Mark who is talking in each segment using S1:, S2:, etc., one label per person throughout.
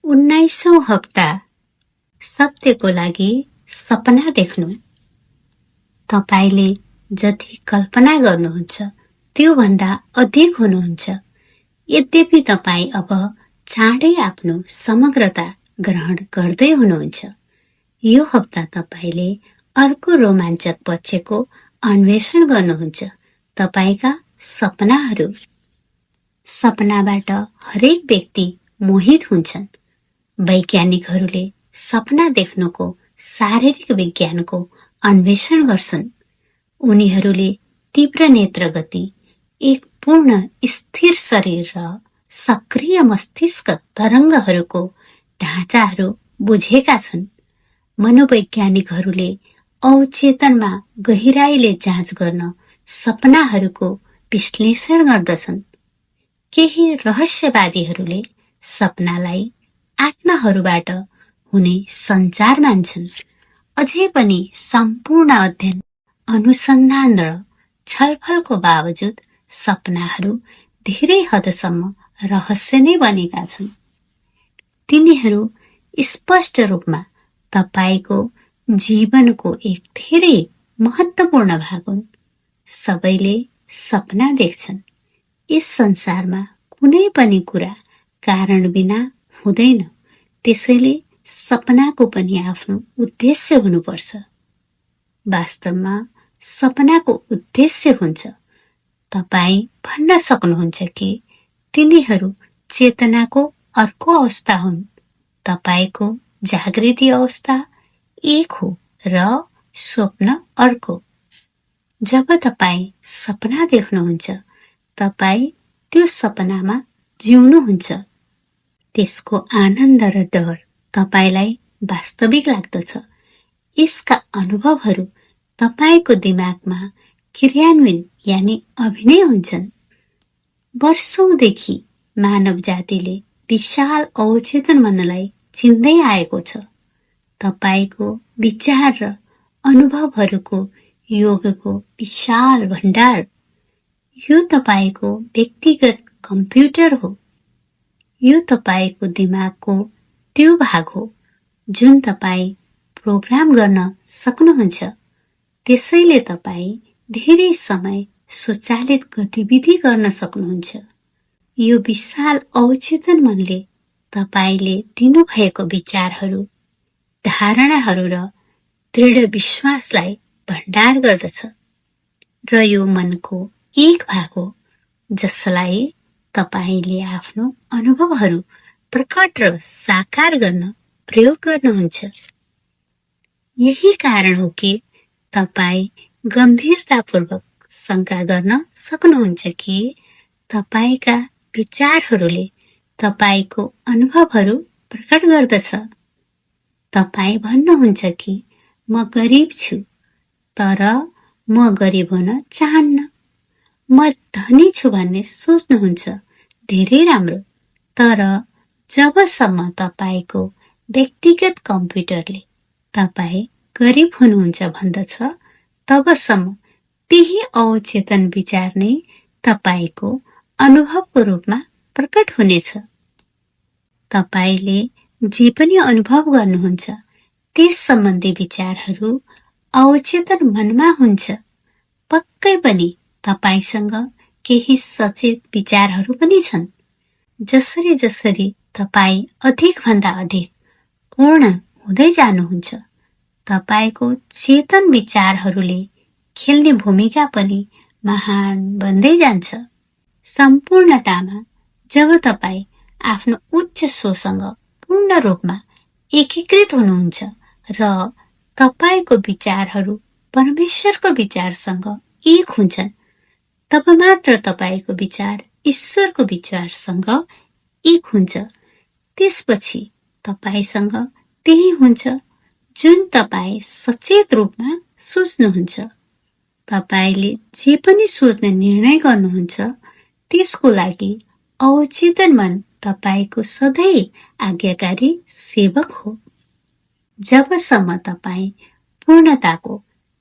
S1: 19औं हप्ता सत्यको लागि सपना देख्नु। तपाईले जति कल्पना गर्नुहुन्छ त्यो भन्दा अधिक हुनुहुन्छ। यद्यपि तपाई अब चाँडै आफ्नो समग्रता ग्रहण गर्दै हुनुहुन्छ। यो हप्ता तपाईले अर्को रोमाञ्चक पक्षको अन्वेषण गर्नुहुन्छ, तपाईका सपनाहरू। सपनाबाट हरेक व्यक्ति मोहित हुन्छन्। वैज्ञानिकहरूले सपना देख्नुको शारीरिक विज्ञानको अन्वेषण गर्छन्। उनीहरूले तीव्र नेत्र गति, एक पूर्ण स्थिर शरीर र सक्रिय मस्तिष्क तरङ्गहरूको ढाँचाहरू बुझेका छन्। मनोवैज्ञानिकहरूले अवचेतनमा गहिराईले जाँच गर्न सपनाहरूको विश्लेषण गर्दछन्। केही रहस्यवादीहरूले सपनालाई आत्माहरूबाट हुने सञ्चार मान्छन्। अझै पनि सम्पूर्ण अध्ययन, अनुसन्धान र छलफलको बावजुद सपनाहरू धेरै हदसम्म रहस्य नै बनेका छन्। तिनीहरू स्पष्ट रूपमा तपाईको जीवनको एक धेरै महत्त्वपूर्ण भाग हुन्। सबैले सपना देख्छन्। यस संसारमा कुनै पनि कुरा कारण बिना हुँदैन। त्यसैले सपनाको पनि आफ्नो उद्देश्य हुनुपर्छ। वास्तवमा सपनाको उद्देश्य हुन्छ। तपाई भन्न सक्नुहुन्छ कि तिनीहरू चेतनाको अर्को अवस्था हुन्। तपाईको जागृति अवस्था एक हो र स्वप्न अर्को। जब तपाई सपना देख्नुहुन्छ, तपाई त्यो सपनामा जिउनुहुन्छ। त्यसको आनन्द र डर तपाईलाई वास्तविक लाग्दछ। यसका अनुभवहरू तपाईको दिमागमा क्रियान्वयन यानि अभिनय हुन्छन्। वर्षौंदेखि मानव जातिले विशाल अवचेतन मनलाई चिन्दै आएको छ। तपाईको विचार र अनुभवहरूको योगको विशाल भण्डार। यो तपाईको व्यक्तिगत कम्प्युटर हो। यो तपाईको दिमागको त्यो भाग हो जुन तपाई प्रोग्राम गर्न सक्नुहुन्छ। त्यसैले तपाई धेरै समय स्वचालित गतिविधि गर्न सक्नुहुन्छ। यो विशाल अवचेतन मनले तपाईले दिनुभएको विचारहरू, धारणाहरू र दृढ विश्वासलाई भण्डार गर्दछ र यो मनको एक भाग हो जसलाई तपाईले आफ्नो अनुभवहरू प्रकट र साकार गर्न प्रयोग गर्नुहुन्छ। यही कारण हो कि तपाई गम्भीरतापूर्वक शंका गर्न सक्नुहुन्छ कि तपाईका विचारहरूले तपाईको अनुभवहरू प्रकट गर्दछ। तपाई भन्नुहुन्छ कि म गरिब छु, तर म गरिब हुन चाहन्न। म धनी छु भन्ने सोच्नुहुन्छ, धेरै राम्रो। तर जबसम्म तपाईको व्यक्तिगत कम्प्युटरले तपाई गरिब हुनुहुन्छ भन्दछ, तबसम्म त्यही अवचेतन विचार नै तपाईको अनुभवको रूपमा प्रकट हुनेछ। तपाईले जे पनि अनुभव गर्नुहुन्छ त्यस सम्बन्धी विचारहरू अवचेतन मनमा हुन्छ। पक्कै पनि तपाईसँग केही सचेत विचारहरू पनि छन्। जसरी जसरी तपाई अधिक भन्दा अधिक पूर्ण हुँदै जानुहुन्छ, तपाईको चेतन विचारहरूले खेल्ने भूमिका पनि महान बन्दै जान्छ। सम्पूर्णतामा जब तपाई आफ्नो उच्च सोसँग पूर्ण रूपमा एकीकृत हुनुहुन्छ र तपाईको विचारहरू परमेश्वरको विचारसँग एक हुन्छन्, तब मात्र तपाईको विचार ईश्वरको विचारसँग एक हुन्छ। त्यसपछि तपाईसँग त्यही हुन्छ जुन तपाई सचेत रूपमा सोच्नुहुन्छ। तपाईले जे पनि सोच्ने निर्णय गर्नुहुन्छ त्यसको लागि अवचेतन मन तपाईको सधैँ आज्ञाकारी सेवक हो। जबसम्म तपाई पूर्णताको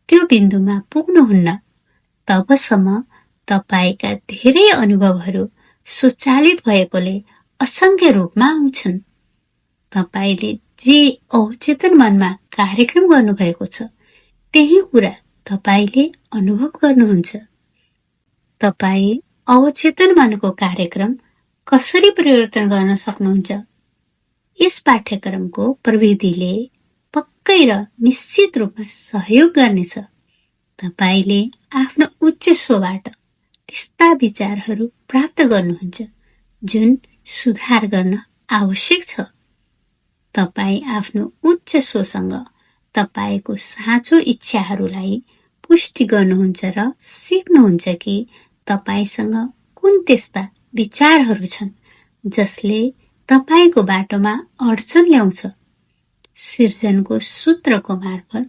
S1: त्यो बिन्दुमा पुग्नुहुन्न, तबसम्म तपाईका धेरै अनुभवहरू स्वचालित भएकोले असङ्ख्य रूपमा आउँछन्। तपाईले जे अवचेतन मनमा कार्यक्रम गर्नुभएको छ त्यही कुरा तपाईले अनुभव गर्नुहुन्छ। तपाई अवचेतन मनको कार्यक्रम कसरी परिवर्तन गर्न सक्नुहुन्छ? यस पाठ्यक्रमको प्रविधिले पक्कै र निश्चित रूपमा सहयोग गर्नेछ। तपाईले आफ्नो उच्च स्वबाट त्यस्ता विचारहरू प्राप्त गर्नुहुन्छ जुन सुधार गर्न आवश्यक छ। तपाई आफ्नो उच्च स्वसँग तपाईको साँचो इच्छाहरूलाई पुष्टि गर्नुहुन्छ र सिक्नुहुन्छ कि तपाईसँग कुन त्यस्ता विचारहरू छन् जसले तपाईको बाटोमा अडचन ल्याउँछ। सिर्जनको सूत्रको मार्फत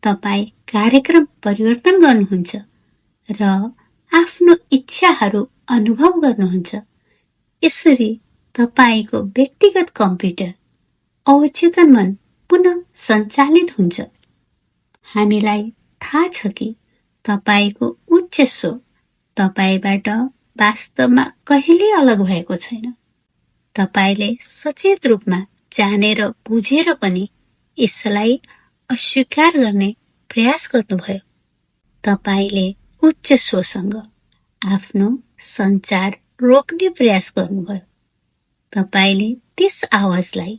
S1: तपाई कार्यक्रम परिवर्तन गर्नुहुन्छ र आफ्नो इच्छाहरू अनुभव गर्नुहुन्छ। यसरी तपाईको व्यक्तिगत कम्प्युटर अवचेतन मन पुनः सञ्चालित हुन्छ। हामीलाई थाहा छ कि तपाईको उच्च स्व तपाईबाट वास्तवमा कहिले अलग भएको छैन। तपाईले सचेत रूपमा जानेर बुझेर पनि यसलाई अस्वीकार गर्ने प्रयास गर्नुभयो। तपाईले उच्च स्वसँग आफ्नो सञ्चार रोक्ने प्रयास गर्नुभयो। तपाईले त्यस आवाजलाई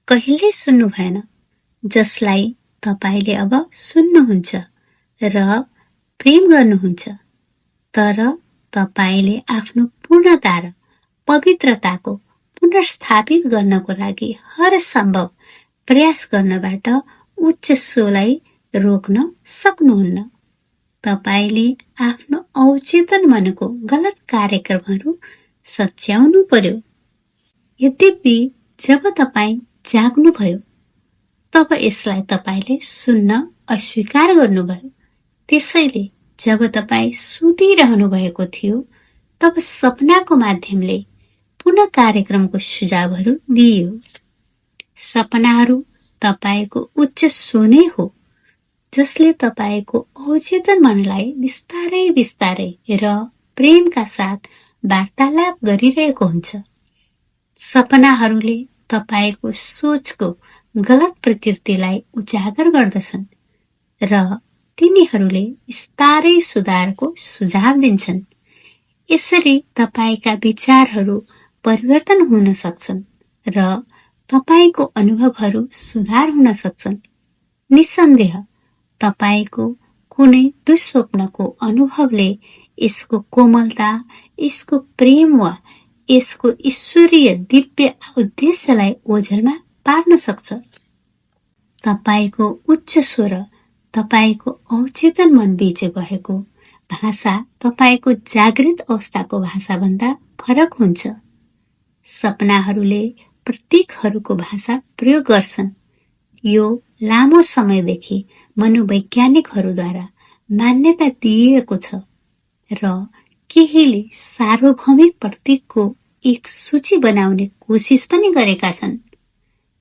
S1: कहिले सुन्नु भएन जसलाई तपाईले अब सुन्नुहुन्छ र प्रेम गर्नुहुन्छ। तर तपाईले आफ्नो पूर्णता र पवित्रताको पुनर्स्थापित गर्नको लागि हर सम्भव प्रयास गर्नबाट उच्च स्वलाई रोक्न सक्नुहुन्न। तपाईले आफ्नो अवचेतन मनको गलत कार्यक्रमहरू सच्याउनु पर्यो। यद्यपि जब तपाई जाग्नुभयो तब यसलाई तपाईले सुन्न अस्वीकार गर्नुभयो। त्यसैले जब तपाई सुतिरहनु भएको थियो तब सपनाको माध्यमले पुनः कार्यक्रमको सुझावहरू दिइयो। सपनाहरू तपाईको उच्च स्व नै हो जसले तपाईको अवचेतन मनलाई बिस्तारै बिस्तारै र प्रेमका साथ वार्तालाप गरिरहेको हुन्छ। सपनाहरूले तपाईको सोचको गलत प्रकृतिलाई उजागर गर्दछन् र तिनीहरूले बिस्तारै सुधारको सुझाव दिन्छन्। यसरी तपाईका विचारहरू परिवर्तन हुन सक्छन् र तपाईको अनुभवहरू सुधार हुन सक्छन्। निसन्देह तपाईको कुनै दुस्वप्नको अनुभवले यसको कोमलता, यसको प्रेम वा यसको ईश्वरीय दिव्य उद्देश्यलाई ओझेलमा पार्न सक्छ। तपाईको उच्च स्वर तपाईको अवचेतन मन बीच भएको भाषा तपाईको जागृत अवस्थाको भाषाभन्दा फरक हुन्छ। सपनाहरूले प्रतीकहरूको भाषा प्रयोग गर्छन्। यो लामो समयदेखि मनोवैज्ञानिकहरूद्वारा मान्यता दिइएको छ र केहीले सार्वभौमिक प्रतीकको एक सूची बनाउने कोसिस पनि गरेका छन्।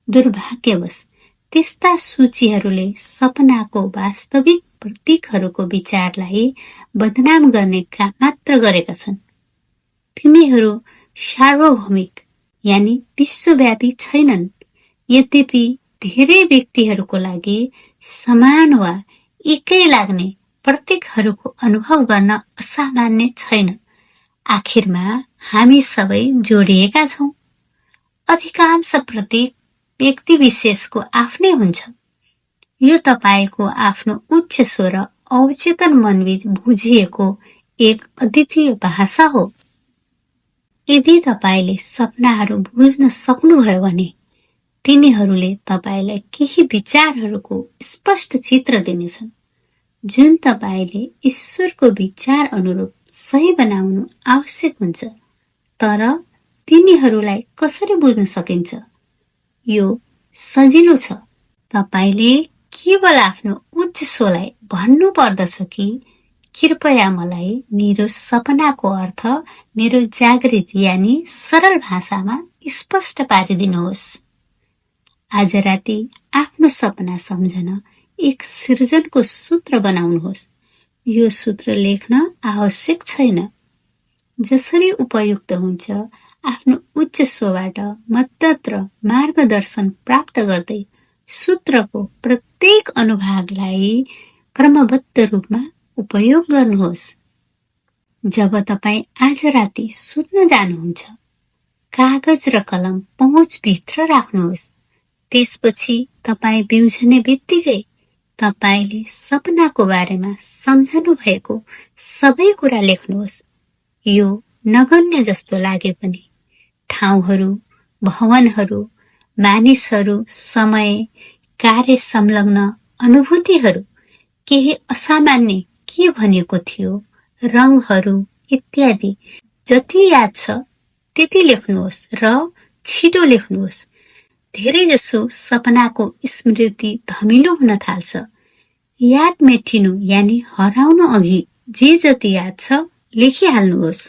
S1: दुर्भाग्यवश त्यस्ता सूचीहरूले सपनाको वास्तविक प्रतीकहरूको विचारलाई बदनाम गर्ने काम मात्र गरेका छन्। तिनीहरू सार्वभौमिक यानी विश्वव्यापी छैनन्। यद्यपि धेरै व्यक्तिहरूको लागि समान वा एकै लाग्ने प्रतीकहरूको अनुभव गर्न असामान्य छैन। आखिरमा हामी सबै जोडिएका छौं। अधिकांश प्रतीक व्यक्ति विशेषको आफ्नै हुन्छ। यो तपाईको आफ्नो उच्च स्वर अवचेतन मनबीच बुझिएको एक अद्वितीय भाषा हो। यदि तपाईले सपनाहरू बुझ्न सक्नुभयो भने तिनीहरूले तपाईलाई केही विचारहरूको स्पष्ट चित्र दिनेछन् जुन तपाईले ईश्वरको विचार अनुरूप सही बनाउनु आवश्यक हुन्छ। तर तिनीहरूलाई कसरी बुझ्न सकिन्छ? यो सजिलो छ। तपाईले केवल आफ्नो उच्च स्वलाई भन्नु पर्दछ कि कृपया मलाई मेरो सपनाको अर्थ मेरो जागृत यानी सरल भाषामा स्पष्ट पारिदिनुहोस्। आज राति आफ्नो सपना सम्झन एक सृजनको सूत्र बनाउनुहोस्। यो सूत्र लेख्न आवश्यक छैन। जसरी उपयुक्त हुन्छ आफ्नो उच्च स्वबाट मद्दत र मार्गदर्शन प्राप्त गर्दै सूत्रको प्रत्येक अनुभागलाई क्रमबद्ध रूपमा उपयोग गर्नुहोस्। जब तपाईँ आज राति सुत्न जानुहुन्छ, कागज र कलम पहुँचभित्र राख्नुहोस्। त्यसपछि तपाईँ बिउझने बित्तिकै तपाईले सपनाको बारेमा सम्झनु भएको सबै कुरा लेख्नुहोस्। यो नगण्य जस्तो लागे पनि ठाउँहरू, भवनहरू, मानिसहरू, समय, कार्य संलग्न अनुभूतिहरू, केही असामान्य के भनेको थियो, रङहरू इत्यादि जति याद छ त्यति लेख्नुहोस् र छिटो लेख्नुहोस्। धेरैजसो सपनाको स्मृति धमिलो हुन थाल्छ। याद मेटिनु यानि हराउनु अघि जे जति याद छ लेखिहाल्नुहोस्।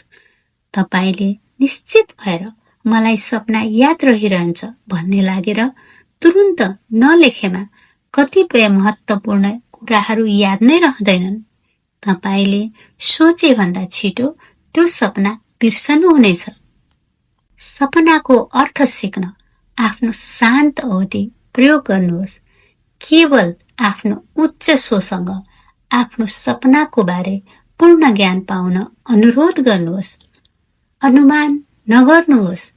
S1: तपाईले निश्चित भएर मलाई सपना याद रहिरहन्छ भन्ने लागेर तुरुन्त नलेखेमा कतिपय महत्त्वपूर्ण कुराहरू याद नै रहँदैनन्। तपाईले सोचे भन्दा छिटो त्यो सपना बिर्सनुहुनेछ। सपनाको अर्थ सिक्न आफ्नो शान्त अवधि प्रयोग गर्नुहोस्। केवल आफ्नो उच्च स्वसँग आफ्नो सपनाको बारे पूर्ण ज्ञान पाउन अनुरोध गर्नुहोस्। अनुमान नगर्नुहोस्।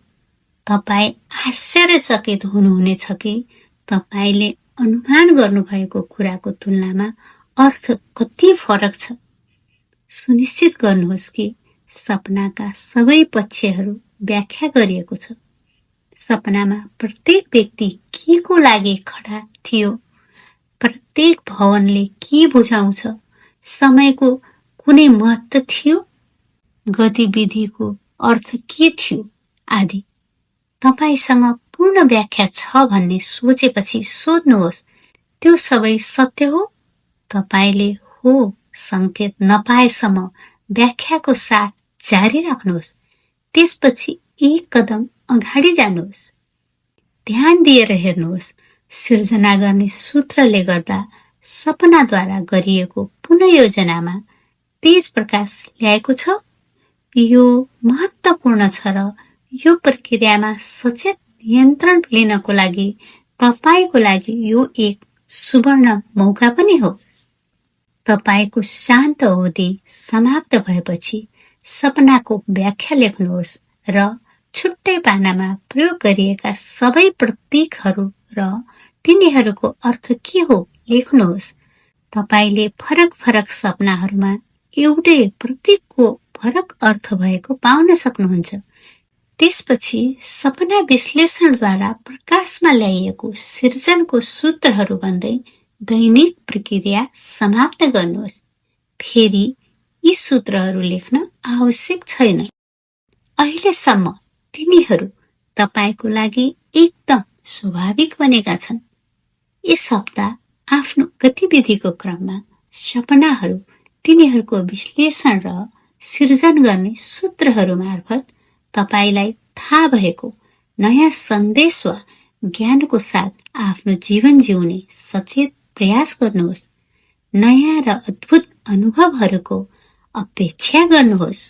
S1: तपाईँ आश्चर्यचकित हुनुहुनेछ कि तपाईले अनुमान गर्नुभएको कुराको तुलनामा अर्थ कति फरक छ। सुनिश्चित गर्नुहोस् कि सपनाका सबै पक्षहरू व्याख्या गरिएको छ। सपनामा प्रत्येक व्यक्ति के को लागि खडा थियो, प्रत्येक भवनले के बुझाउँछ, समयको कुनै महत्त्व थियो, गतिविधिको अर्थ के थियो आदि। तपाईसँग पूर्ण व्याख्या छ भन्ने सोचेपछि सोध्नुहोस्, त्यो सबै सत्य हो? तपाईले हो संकेत नपाएसम्म व्याख्याको साथ जारी राख्नुहोस्। त्यसपछि एक कदम अगाडि जानुहोस्। ध्यान दिएर हेर्नुहोस्। सिर्जना गर्ने सूत्रले गर्दा सपनाद्वारा गरिएको पुनर्योजनामा तेज प्रकाश ल्याएको छ। यो महत्त्वपूर्ण छ र यो प्रक्रियामा सचेत नियन्त्रण लिनको लागि तपाईको लागि यो एक सुवर्ण मौका पनि हो। तपाईको शान्त अवधि समाप्त भएपछि सपनाको व्याख्या लेख्नुहोस् र छुट्टै पानामा प्रयोग गरिएका सबै प्रतीकहरू र तिनीहरूको अर्थ के हो लेख्नुहोस्। तपाईले फरक फरक सपनाहरूमा एउटै प्रतीकको फरक अर्थ भएको पाउन सक्नुहुन्छ। त्यसपछि सपना विश्लेषणद्वारा प्रकाशमा ल्याइएको सिर्जनको सूत्रहरू भन्दै दैनिक प्रक्रिया समाप्त गर्नुहोस्। फेरि यी सूत्रहरू लेख्न आवश्यक छैन। अहिलेसम्म तिनीहरू तपाईको लागि एकदम स्वाभाविक बनेका छन्। यस हप्ता आफ्नो गतिविधिको क्रममा सपनाहरू तिनीहरूको विश्लेषण र सिर्जन गर्ने सूत्रहरू मार्फत तपाईलाई थाहा भएको नयाँ सन्देश वा ज्ञानको साथ आफ्नो जीवन जिउने सचेत प्रयास गर्नुहोस्। नयाँ र अद्भुत अनुभवहरूको अपेक्षा गर्नुहोस्।